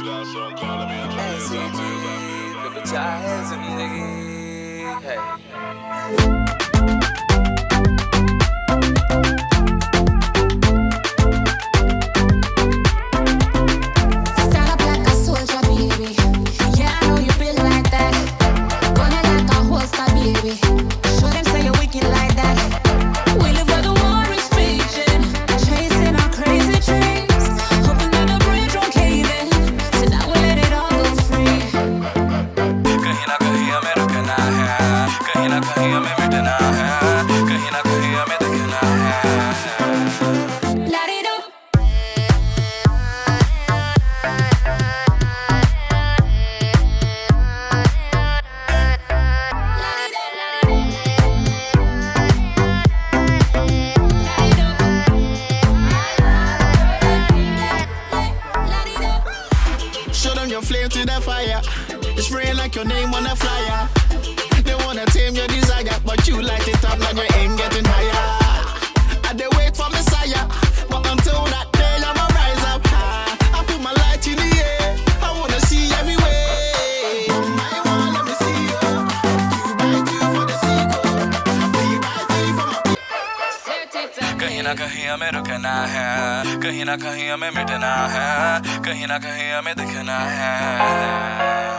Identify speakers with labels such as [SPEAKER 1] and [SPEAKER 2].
[SPEAKER 1] ऐसी चीज कभी चाहे जिंदगी है
[SPEAKER 2] Stand up like a soldier, baby. Yeah, I know you feel like that. Gonna like a holster, baby. Show them say you're wicked like that. We live where the war is raging, chasing our crazy dreams, hoping that the bridge won't cave in. So now we let it all go free.
[SPEAKER 1] कहीं ना कहीं हमें रुकना है कहीं ना कहीं हमें मिटना है कहीं ना कहीं हमें दिखना है
[SPEAKER 2] Light it up.
[SPEAKER 3] Show them your flame to the fire. It's spraying like your name on a flyer. They wanna tame your desire, but you light it up and your aim getting higher. I they wait for Messiah, but until that day I'ma rise up high. I put my light in the air. I wanna see everywhere. My one, let me see you. Two by two for the sequel. Three by three for my.
[SPEAKER 1] कहीं ना कहीं हमें रुकना है कहीं ना कहीं हमें मिटना है कहीं ना कहीं हमें दिखना है